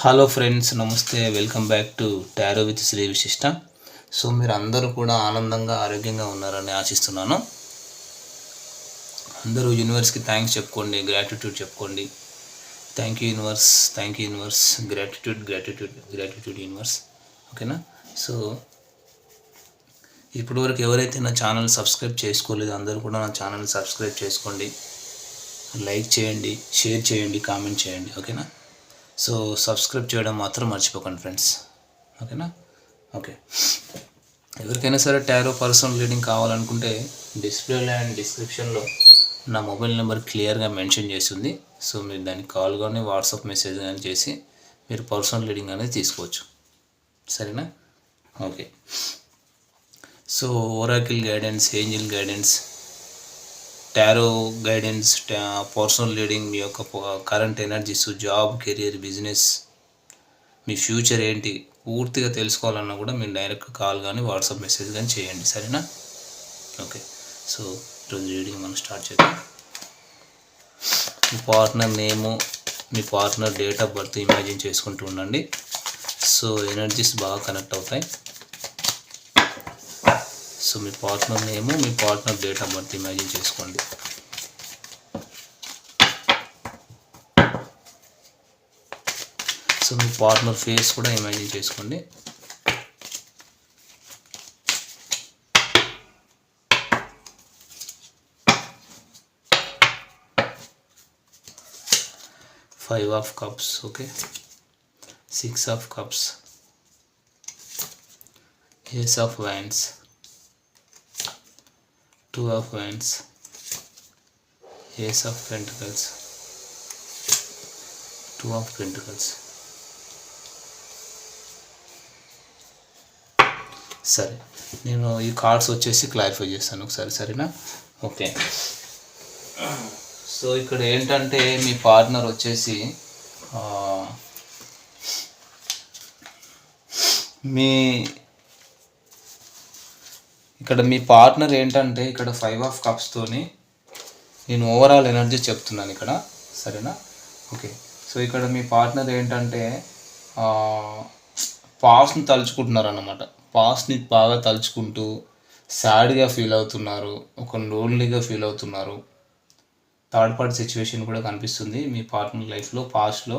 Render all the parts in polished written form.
Hello friends, నమస్తే. Welcome back to tarot with Shri Vishishta. So మీరు అందరూ కూడా ఆనందంగా ఆరోగ్యంగా ఉన్నారని ఆశిస్తున్నాను. అందరూ యూనివర్స్కి థ్యాంక్స్ చెప్పుకోండి, గ్రాటిట్యూడ్ చెప్పుకోండి. Thank you universe, thank you universe, gratitude gratitude gratitude universe. ఓకేనా? సో ఇప్పటివరకు ఎవరైతే నా ఛానల్ సబ్స్క్రైబ్ చేసుకోలేదో అందరూ కూడా నా ఛానల్ సబ్స్క్రైబ్ చేసుకోండి, లైక్ చేయండి, షేర్ చేయండి, కామెంట్ చేయండి. ఓకేనా? సో సబ్స్క్రైబ్ చేయడం మాత్రం మర్చిపోకండి ఫ్రెండ్స్. ఓకేనా? ఓకే. ఎవరికైనా సరే టారో పర్సనల్ రీడింగ్ కావాలనుకుంటే డిస్ప్లేలో అండ్ డిస్క్రిప్షన్లో నా మొబైల్ నెంబర్ క్లియర్గా మెన్షన్ చేస్తుంది. సో మీరు దానికి కాల్ కానీ వాట్సాప్ మెసేజ్ కానీ చేసి మీరు పర్సనల్ రీడింగ్ అనేది తీసుకోవచ్చు. సరేనా? Okay. So oracle guidance, angel guidance, tarot guidance, personal reading, మీ యొక్క current energies, job, career, business, మీ ఫ్యూచర్ ఏంటి పూర్తిగా తెలుసుకోవాలన్నా కూడా మీరు డైరెక్ట్ కాల్ కానీ వాట్సాప్ మెసేజ్ కానీ చేయండి. సరేనా? ఓకే. సో ఈరోజు రీడింగ్ మనం స్టార్ట్ చేద్దాం. మీ పార్ట్నర్ నేము, మీ partner date of birth imagine చేసుకుంటూ ఉండండి. సో ఎనర్జీస్ బాగా కనెక్ట్ అవుతాయి. సో మీ పార్ట్నర్ నేము, మీ partner date of birth imagine చేసుకోండి. సో మీ పార్ట్నర్ ఫేస్ కూడా ఇమాజిన్ చేసుకోండి. Five of cups, okay. Six of cups, ace of wands, two of wands, ace of pentacles, two of pentacles. సరే, నేను ఈ cards వచ్చేసి clarify చేస్తాను ఒకసారి. సరేనా? ఓకే. సో ఇక్కడ ఏంటంటే మీ పార్ట్నర్ వచ్చేసి మీ పార్ట్నర్ ఏంటంటే ఇక్కడ ఫైవ్ ఆఫ్ కప్స్తోని నేను ఓవరాల్ ఎనర్జీ చెప్తున్నాను ఇక్కడ. సరేనా? ఓకే. సో ఇక్కడ మీ పార్ట్నర్ ఏంటంటే పాస్ట్ని తలుచుకుంటున్నారు అన్నమాట. పాస్ట్ని బాగా తలుచుకుంటూ సాడ్గా ఫీల్ అవుతున్నారు, ఒక లోన్లీగా ఫీల్ అవుతున్నారు. థర్డ్ పార్టీ సిచ్యువేషన్ కూడా కనిపిస్తుంది మీ పార్ట్నర్ లైఫ్లో పాస్ట్లో.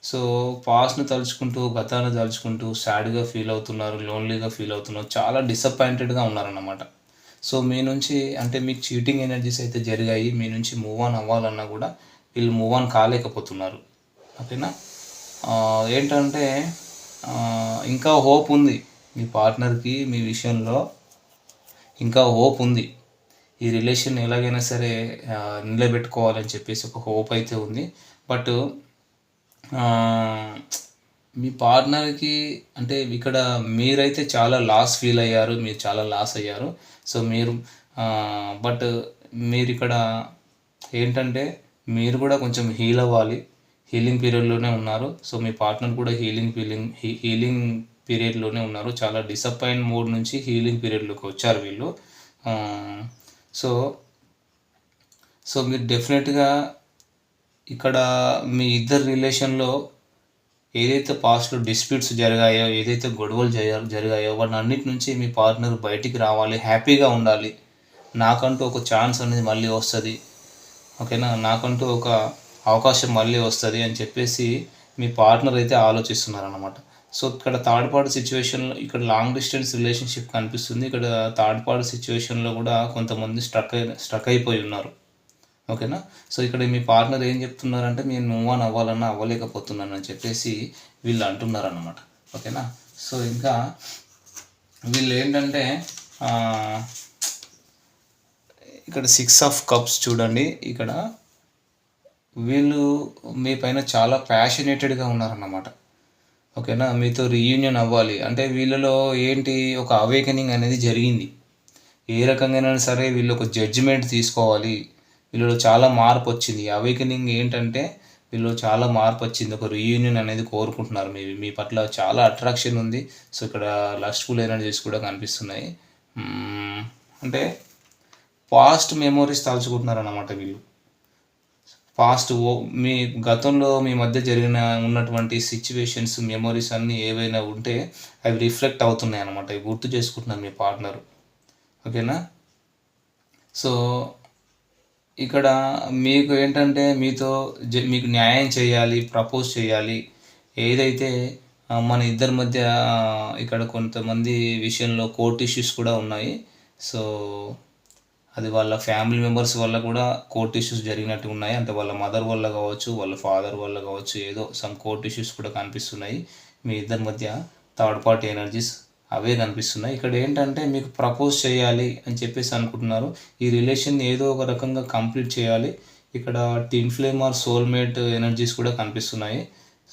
సో పాస్ట్ని తలుచుకుంటూ, గతాన్ని తలుచుకుంటూ సాడ్గా ఫీల్ అవుతున్నారు, లోన్లీగా ఫీల్ అవుతున్నారు, చాలా డిసప్పాయింటెడ్గా ఉన్నారన్నమాట. సో మీ నుంచి అంటే మీకు చీటింగ్ ఎనర్జీస్ అయితే జరిగాయి. మీ నుంచి మూవ్ ఆన్ అవ్వాలన్నా కూడా వీళ్ళు మూవ్ ఆన్ కాలేకపోతున్నారు. ఓకేనా? ఏంటంటే ఇంకా హోప్ ఉంది మీ పార్ట్నర్కి, మీ విషయంలో ఇంకా హోప్ ఉంది. ఈ రిలేషన్ ఎలాగైనా సరే నిలబెట్టుకోవాలని చెప్పేసి ఒక హోప్ అయితే ఉంది. బట్ మీ పార్ట్నర్కి అంటే ఇక్కడ మీరైతే చాలా లాస్ ఫీల్ అయ్యారు, మీరు చాలా లాస్ అయ్యారు. సో బట్ మీరు ఇక్కడ ఏంటంటే మీరు కూడా కొంచెం హీల్ అవ్వాలి, హీలింగ్ పీరియడ్లోనే ఉన్నారు. సో మీ పార్ట్నర్ కూడా హీలింగ్ పీరియడ్లోనే ఉన్నారు. చాలా డిసప్పాయింట్ మోడ్ నుంచి హీలింగ్ పీరియడ్లోకి వచ్చారు వీళ్ళు. సో మీరు డెఫినెట్గా ఇక్కడ మీ ఇద్దరు రిలేషన్లో ఏదైతే పాస్ట్లో డిస్ప్యూట్స్ జరిగాయో, ఏదైతే గొడవలు జరిగాయో వాటి అన్నిటి నుంచి మీ పార్ట్నర్ బయటికి రావాలి, హ్యాపీగా ఉండాలి. నాకంటూ ఒక ఛాన్స్ అనేది మళ్ళీ వస్తుంది, ఓకేనా, నాకంటూ ఒక అవకాశం మళ్ళీ వస్తుంది అని చెప్పేసి మీ పార్ట్నర్ అయితే ఆలోచిస్తున్నారన్నమాట. సో ఇక్కడ థర్డ్ పార్టీ సిచ్యువేషన్లో ఇక్కడ లాంగ్ డిస్టెన్స్ రిలేషన్షిప్ కనిపిస్తుంది. ఇక్కడ థర్డ్ పార్టీ సిచ్యువేషన్లో కూడా కొంతమంది స్ట్రక్ అయిపోయి ఉన్నారు. ఓకేనా? సో ఇక్కడ మీ పార్ట్నర్ ఏం చెప్తున్నారంటే నేను మూవ్ ఆన్ అవ్వాలన్నా అవ్వలేకపోతున్నాను అని చెప్పేసి వీళ్ళు అంటున్నారన్నమాట. ఓకేనా? సో ఇంకా వీళ్ళు ఏంటంటే ఇక్కడ సిక్స్ ఆఫ్ కప్స్ చూడండి. ఇక్కడ వీళ్ళు మీ పైన చాలా ప్యాషనేటెడ్గా ఉన్నారన్నమాట. ఓకేనా? మీతో రీయూనియన్ అవ్వాలి అంటే వీళ్ళలో ఏంటి ఒక అవేకనింగ్ అనేది జరిగింది. ఏ రకంగా సరే వీళ్ళు ఒక జడ్జిమెంట్ తీసుకోవాలి, వీళ్ళలో చాలా మార్పు వచ్చింది. అవేకనింగ్ ఏంటంటే వీళ్ళు చాలా మార్పు వచ్చింది, ఒక రీయూనియన్ అనేది కోరుకుంటున్నారు. మీ పట్ల చాలా అట్రాక్షన్ ఉంది. సో ఇక్కడ లస్ట్ఫుల్ ఎనర్జీస్ కూడా కనిపిస్తున్నాయి. అంటే పాస్ట్ మెమోరీస్ తలుచుకుంటున్నారు అన్నమాట వీళ్ళు. పాస్ట్ మీ గతంలో మీ మధ్య జరిగిన ఉన్నటువంటి సిచ్యువేషన్స్, మెమొరీస్ అన్నీ ఏవైనా ఉంటే అవి రిఫ్లెక్ట్ అవుతున్నాయి అన్నమాట. అవి గుర్తు చేసుకుంటున్నారు మీ పార్ట్నరు. ఓకేనా. సో ఇక్కడ మీకు ఏంటంటే మీతో మీకు న్యాయం చేయాలి, ప్రపోజ్ చేయాలి. ఏదైతే మన ఇద్దరి మధ్య ఇక్కడ కొంతమంది విషయంలో కోర్ట్ ఇష్యూస్ కూడా ఉన్నాయి. సో అది వాళ్ళ ఫ్యామిలీ మెంబర్స్ వల్ల కూడా కోర్ట్ ఇష్యూస్ జరిగినట్టు ఉన్నాయి. అంటే వాళ్ళ మదర్ వల్ల కావచ్చు, వాళ్ళ ఫాదర్ వల్ల కావచ్చు, ఏదో సమ్ కోర్ట్ ఇష్యూస్ కూడా కనిపిస్తున్నాయి. మీ ఇద్దరి మధ్య థర్డ్ పార్టీ ఎనర్జీస్ అవే కనిపిస్తున్నాయి. ఇక్కడ ఏంటంటే మీకు ప్రపోజ్ చేయాలి అని చెప్పేసి అనుకుంటున్నారు. ఈ రిలేషన్ ఏదో ఒక రకంగా కంప్లీట్ చేయాలి. ఇక్కడ టిన్ ఫ్లేమ్ ఆర్ సోల్మేట్ ఎనర్జీస్ కూడా కనిపిస్తున్నాయి.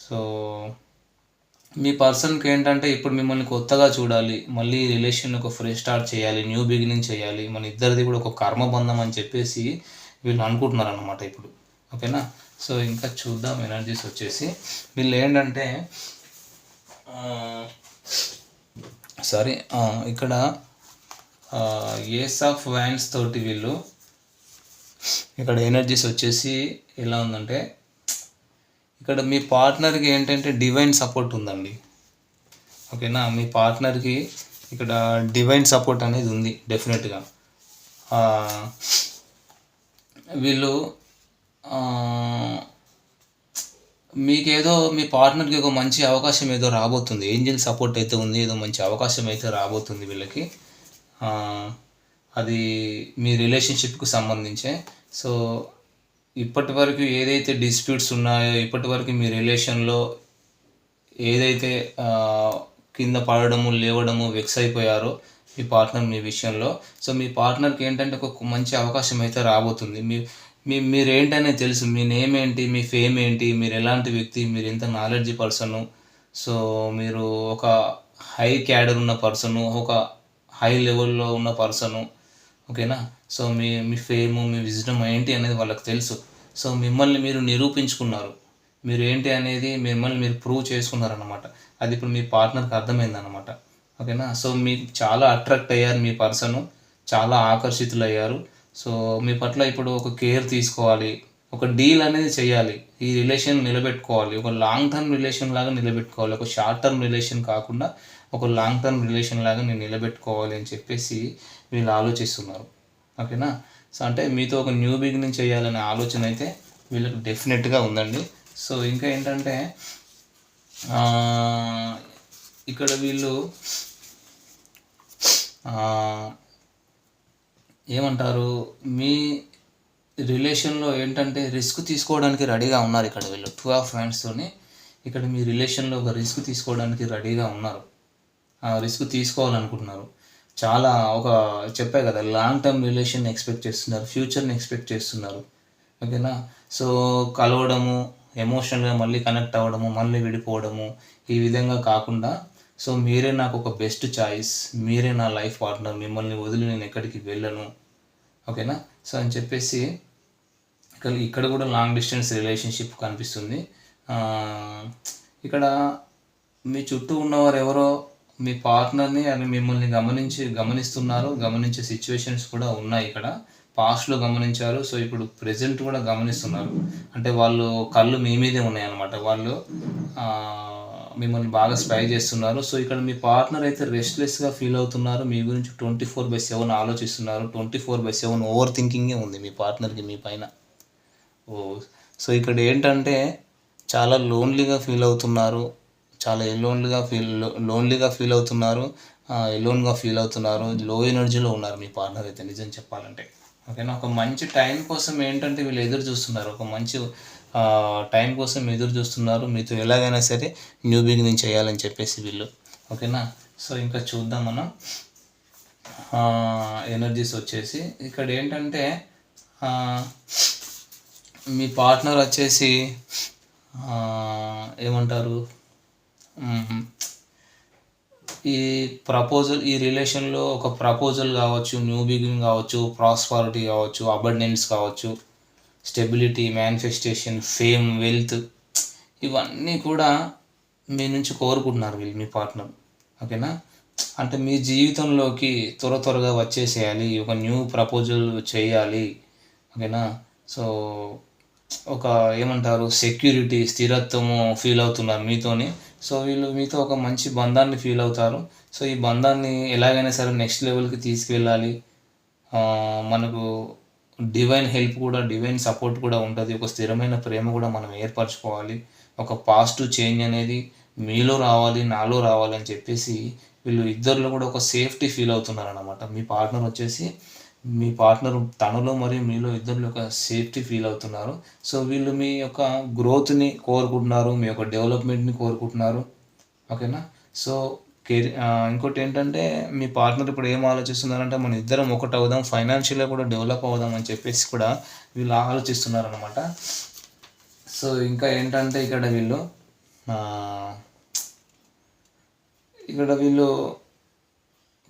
సో మీ పర్సన్కి ఏంటంటే ఇప్పుడు మిమ్మల్ని కొత్తగా చూడాలి, మళ్ళీ రిలేషన్ ఒక ఫ్రెష్ స్టార్ట్ చేయాలి, న్యూ బిగినింగ్ చేయాలి, మన ఇద్దరిది కూడా ఒక కర్మబంధం అని చెప్పేసి వీళ్ళు అనుకుంటున్నారు అన్నమాట ఇప్పుడు. ఓకేనా. సో ఇంకా చూద్దాం ఎనర్జీస్ వచ్చేసి. వీళ్ళు ఏంటంటే ఇక్కడ ఏస్ ఆఫ్ వ్యాండ్స్ తోటి వీళ్ళు ఇక్కడ ఎనర్జీస్ వచ్చేసి ఎలా ఉందంటే, ఇక్కడ మీ పార్ట్నర్కి ఏంటంటే డివైన్ సపోర్ట్ ఉందండి. ఓకేనా. మీ పార్ట్నర్కి ఇక్కడ డివైన్ సపోర్ట్ అనేది ఉంది డెఫినెట్గా. వీళ్ళు మీకేదో మీ పార్ట్నర్కి ఒక మంచి అవకాశం ఏదో రాబోతుంది. ఏంజల్ సపోర్ట్ అయితే ఉంది, ఏదో మంచి అవకాశం అయితే రాబోతుంది వీళ్ళకి. అది మీ రిలేషన్షిప్కి సంబంధించే. సో ఇప్పటి వరకు ఏదైతే డిస్ప్యూట్స్ ఉన్నాయో, ఇప్పటి వరకు మీ రిలేషన్లో ఏదైతే కింద పడడము, లేవడము, వెక్స్ అయిపోయారో మీ పార్ట్నర్ మీ విషయంలో, సో మీ పార్ట్నర్కి ఏంటంటే ఒక మంచి అవకాశం అయితే రాబోతుంది. మీరేంటనేది తెలుసు. మీ నేమ్ ఏంటి, మీ ఫేమ్ ఏంటి, మీరు ఎలాంటి వ్యక్తి, మీరు ఎంత నాలెడ్జ్ పర్సను, సో మీరు ఒక హై క్యాడర్ ఉన్న పర్సను, ఒక హై లెవెల్లో ఉన్న పర్సను. ఓకేనా. సో మీ ఫేము, మీ విజ్డమ్ ఏంటి అనేది వాళ్ళకి తెలుసు. సో మిమ్మల్ని మీరు నిరూపించుకున్నారు, మీరు ఏంటి అనేది మిమ్మల్ని మీరు ప్రూవ్ చేసుకున్నారన్నమాట. అది ఇప్పుడు మీ పార్ట్నర్కి అర్థమైందన్నమాట. ఓకేనా. సో మీకు చాలా అట్రాక్ట్ అయ్యారు మీ పర్సను, చాలా ఆకర్షితులయ్యారు. సో మీ పట్ల ఇప్పుడు ఒక కేర్ తీసుకోవాలి, ఒక డీల్ అనేది చేయాలి, ఈ రిలేషన్ నిలబెట్టుకోవాలి, ఒక లాంగ్ టర్మ్ రిలేషన్ లాగా నిలబెట్టుకోవాలి, ఒక షార్ట్ టర్మ్ రిలేషన్ కాకుండా ఒక లాంగ్ టర్మ్ రిలేషన్ లాగా నేను నిలబెట్టుకోవాలి అని చెప్పేసి వీళ్ళు ఆలోచిస్తున్నారు. ఓకేనా. సో అంటే మీతో ఒక న్యూ బిగినింగ్ చేయాలనే ఆలోచన అయితే వీళ్ళకి డెఫినెట్గా ఉందండి. సో ఇంకా ఏంటంటే ఇక్కడ వీళ్ళు ఏమంటారు, మీ రిలేషన్లో ఏంటంటే రిస్క్ తీసుకోవడానికి రెడీగా ఉన్నారు. ఇక్కడ వీళ్ళు 2 ఆఫ్ హ్యాండ్స్తోని ఇక్కడ మీ రిలేషన్లో ఒక రిస్క్ తీసుకోవడానికి రెడీగా ఉన్నారు, రిస్క్ తీసుకోవాలనుకుంటున్నారు. చాలా ఒక చెప్పే కదా, లాంగ్ టర్మ్ రిలేషన్ ఎక్స్పెక్ట్ చేస్తున్నారు, ఫ్యూచర్ని ఎక్స్పెక్ట్ చేస్తున్నారు. ఓకేనా. సో కలవడము, ఎమోషనల్గా మళ్ళీ కనెక్ట్ అవ్వడము, మళ్ళీ విడిపోవడము, ఈ విధంగా కాకుండా సో మీరే నాకు ఒక బెస్ట్ చాయిస్, మీరే నా లైఫ్ పార్ట్నర్, మిమ్మల్ని వదిలి నేను ఎక్కడికి వెళ్ళను. ఓకేనా. సో అని చెప్పేసి ఇక్కడ కూడా లాంగ్ డిస్టెన్స్ రిలేషన్షిప్ కనిపిస్తుంది. ఇక్కడ మీ చుట్టూ ఉన్నవారు ఎవరో మీ పార్ట్నర్ని అని మిమ్మల్ని గమనిస్తున్నారు, గమనించే సిచ్యువేషన్స్ కూడా ఉన్నాయి. ఇక్కడ పాస్ట్లో గమనించారు, సో ఇప్పుడు ప్రెజెంట్ కూడా గమనిస్తున్నారు. అంటే వాళ్ళు కళ్ళు మీ మీదే ఉన్నాయి అన్నమాట. వాళ్ళు మిమ్మల్ని బాగా స్పై చేస్తున్నారు. సో ఇక్కడ మీ పార్ట్నర్ అయితే రెస్ట్లెస్గా ఫీల్ అవుతున్నారు, మీ గురించి 24/7 ఆలోచిస్తున్నారు. 24/7 ఓవర్ థింకింగే ఉంది మీ పార్ట్నర్కి మీ పైన. సో ఇక్కడ ఏంటంటే చాలా లోన్లీగా ఫీల్ అవుతున్నారు, చాలా లోన్లీగా ఫీల్ అవుతున్నారు, ఎలోన్గా ఫీల్ అవుతున్నారు, లో ఎనర్జీలో ఉన్నారు మీ పార్ట్నర్ అయితే నిజం చెప్పాలంటే. ఓకేనా. ఒక మంచి టైం కోసం ఏంటంటే వీళ్ళు ఎదురు చూస్తున్నారు, ఒక మంచి టైం కోసం ఎదురు చూస్తున్నారు, మీతో ఎలాగైనా సరే న్యూ బిగినింగ్ చేయాలని చెప్పేసి వీళ్ళు. ఓకేనా. సో ఇంకా చూద్దాం మనం ఎనర్జీస్ వచ్చేసి. ఇక్కడ ఏంటంటే మీ పార్ట్నర్ వచ్చేసి ఏమంటారు, ఈ రిలేషన్లో ఒక ప్రపోజల్ కావచ్చు, న్యూ బిగినింగ్ కావచ్చు, ప్రాస్పరిటీ కావచ్చు, అబండెన్స్ కావచ్చు, స్టెబిలిటీ, మేనిఫెస్టేషన్, ఫేమ్, వెల్త్, ఇవన్నీ కూడా మీ నుంచి కోరుకుంటున్నారు వీళ్ళు మీ పార్ట్నర్. ఓకేనా. అంటే మీ జీవితంలోకి త్వరగా వచ్చేసేయాలి, ఒక న్యూ ప్రపోజల్ చేయాలి. ఓకేనా. సో ఒక ఏమంటారు సెక్యూరిటీ, స్థిరత్వము ఫీల్ అవుతున్నారు మీతోని. సో వీళ్ళు మీతో ఒక మంచి బంధాన్ని ఫీల్ అవుతారు. సో ఈ బంధాన్ని ఎలాగైనా సరే నెక్స్ట్ లెవెల్కి తీసుకువెళ్ళాలి. మనకు డివైన్ హెల్ప్ కూడా, డివైన్ సపోర్ట్ కూడా ఉంటుంది. ఒక స్థిరమైన ప్రేమ కూడా మనం ఏర్పరచుకోవాలి. ఒక పాజిటివ్ చేంజ్ అనేది మీలో రావాలి, నాలో రావాలి అని చెప్పేసి వీళ్ళు ఇద్దరిలో కూడా ఒక సేఫ్టీ ఫీల్ అవుతున్నారు అన్నమాట. మీ పార్ట్నర్ తనలో మరియు మీలో ఇద్దరిలో ఒక సేఫ్టీ ఫీల్ అవుతున్నారు. సో వీళ్ళు మీ యొక్క గ్రోత్ని కోరుకుంటున్నారు, మీ యొక్క డెవలప్మెంట్ని కోరుకుంటున్నారు. ఓకేనా. సో ఇంకోటి ఏంటంటే మీ పార్ట్నర్ ఇప్పుడు ఏం ఆలోచిస్తున్నారంటే మన ఇద్దరం ఒకటి అవుదాం, ఫైనాన్షియల్గా కూడా డెవలప్ అవుదాం అని చెప్పేసి కూడా వీళ్ళు ఆలోచిస్తున్నారు అనమాట. సో ఇంకా ఏంటంటే ఇక్కడ వీళ్ళు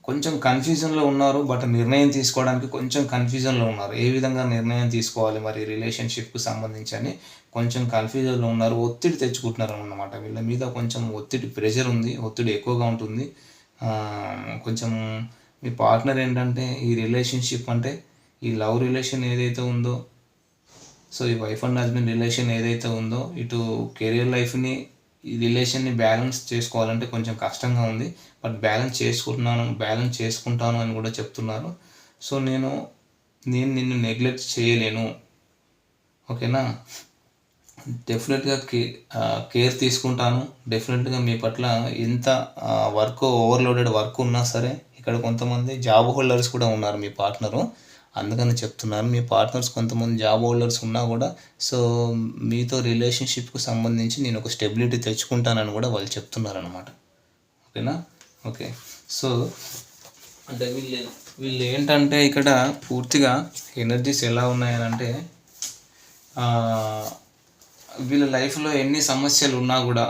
కొంచెం కన్ఫ్యూజన్లో ఉన్నారు. బట్ నిర్ణయం తీసుకోవడానికి కొంచెం కన్ఫ్యూజన్లో ఉన్నారు. ఏ విధంగా నిర్ణయం తీసుకోవాలి మరి రిలేషన్షిప్కి సంబంధించి అని కొంచెం కన్ఫ్యూజన్లో ఉన్నారు. ఒత్తిడి తెచ్చుకుంటున్నారు అన్నమాట. వీళ్ళ మీద కొంచెం ఒత్తిడి, ప్రెషర్ ఉంది, ఒత్తిడి ఎక్కువగా ఉంటుంది. కొంచెం మీ పార్ట్నర్ ఏంటంటే ఈ రిలేషన్షిప్ అంటే ఈ లవ్ రిలేషన్ ఏదైతే ఉందో, సో ఈ వైఫ్ అండ్ హస్బెండ్ రిలేషన్ ఏదైతే ఉందో, ఇటు కెరియర్ లైఫ్ని, ఈ రిలేషన్ని బ్యాలెన్స్ చేసుకోవాలంటే కొంచెం కష్టంగా ఉంది. బట్ బ్యాలెన్స్ చేసుకుంటాను అని కూడా చెప్తున్నారు. సో నేను నిన్ను నెగ్లెక్ట్ చేయలేను. ఓకేనా. డెఫినెట్గా కేర్ తీసుకుంటాను. డెఫినెట్గా మీ పట్ల ఎంత ఓవర్లోడెడ్ వర్క్ ఉన్నా సరే, ఇక్కడ కొంతమంది జాబ్ హోల్డర్స్ కూడా ఉన్నారు మీ పార్ట్నరు. అందుకని చెప్తున్నాను, మీ పార్ట్నర్స్ కొంతమంది జాబ్ హోల్డర్స్ ఉన్నా కూడా సో మీతో రిలేషన్షిప్కి సంబంధించి నేను ఒక స్టెబిలిటీ తెచ్చుకుంటానని కూడా వాళ్ళు చెప్తున్నారు అనమాట. ఓకేనా. ఓకే. సో అంటే వీళ్ళు ఏంటంటే ఇక్కడ పూర్తిగా ఎనర్జీస్ ఎలా ఉన్నాయనంటే వీళ్ళ లైఫ్లో ఎన్ని సమస్యలు ఉన్నా కూడా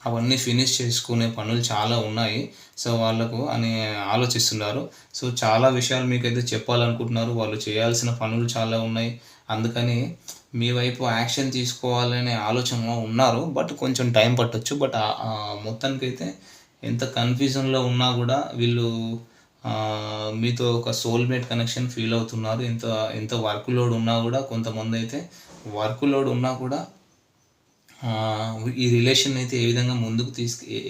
అవన్నీ ఫినిష్ చేసుకునే పనులు చాలా ఉన్నాయి. సో వాళ్ళకు అని ఆలోచిస్తున్నారు. సో చాలా విషయాలు మీకైతే చెప్పాలనుకుంటున్నారు. వాళ్ళు చేయాల్సిన పనులు చాలా ఉన్నాయి. అందుకని మీ వైపు యాక్షన్ తీసుకోవాలనే ఆలోచనలో ఉన్నారు. బట్ కొంచెం టైం పట్టొచ్చు. బట్ మొత్తానికైతే ఎంత కన్ఫ్యూజన్లో ఉన్నా కూడా వీళ్ళు మీతో ఒక సోల్మేట్ కనెక్షన్ ఫీల్ అవుతున్నారు. ఎంత వర్క్ లోడ్ ఉన్నా కూడా, కొంతమంది అయితే వర్క్ లోడ్ ఉన్నా కూడా ఈ రిలేషన్ అయితే ఏ విధంగా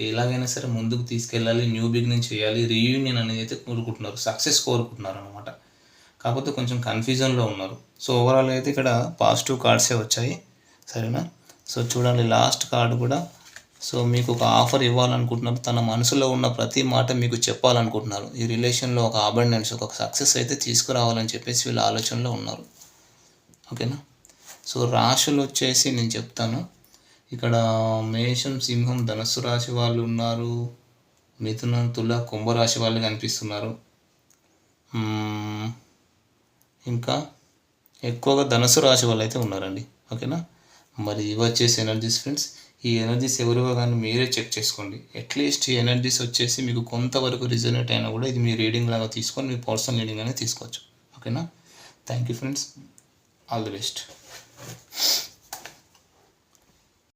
ఎలాగైనా సరే ముందుకు తీసుకెళ్ళాలి, న్యూ బిగినింగ్ చేయాలి, రీయూనియన్ అనేది అయితే కోరుకుంటున్నారు, సక్సెస్ కోరుకుంటున్నారు అనమాట. కాకపోతే కొంచెం కన్ఫ్యూజన్లో ఉన్నారు. సో ఓవరాల్ అయితే ఇక్కడ పాజిటివ్ కార్డ్సే వచ్చాయి. సరేనా. సో చూడండి, లాస్ట్ కార్డు కూడా సో మీకు ఒక ఆఫర్ ఇవ్వాలనుకుంటున్నారు. తన మనసులో ఉన్న ప్రతి మాట మీకు చెప్పాలనుకుంటున్నారు. ఈ రిలేషన్లో ఒక అబండెన్స్, ఒక సక్సెస్ అయితే తీసుకురావాలని చెప్పేసి వీళ్ళ ఆలోచనలో ఉన్నారు. ఓకేనా. సో రాశులు వచ్చేసి నేను చెప్తాను. ఇక్కడ మేషం, సింహం, ధనుస్సు రాశి వాళ్ళు ఉన్నారు. మిథునం, తుల, కుంభరాశి వాళ్ళు కనిపిస్తున్నారు. ఇంకా ఎక్కువగా ధనుస్సు రాశి వాళ్ళు అయితే ఉన్నారండి. ఓకేనా. మరి ఇవి వచ్చేసి ఎనర్జీస్ ఫ్రెండ్స్. ఈ ఎనర్జీస్ ఎవరివో కానీ మీరే చెక్ చేసుకోండి. అట్లీస్ట్ ఈ ఎనర్జీస్ వచ్చేసి మీకు కొంతవరకు రిజనేట్ అయినా కూడా ఇది మీ రీడింగ్ లాగా తీసుకొని మీ పర్సనల్ రీడింగ్ అనేది తీసుకోవచ్చు. ఓకేనా. Thank you friends. All the best.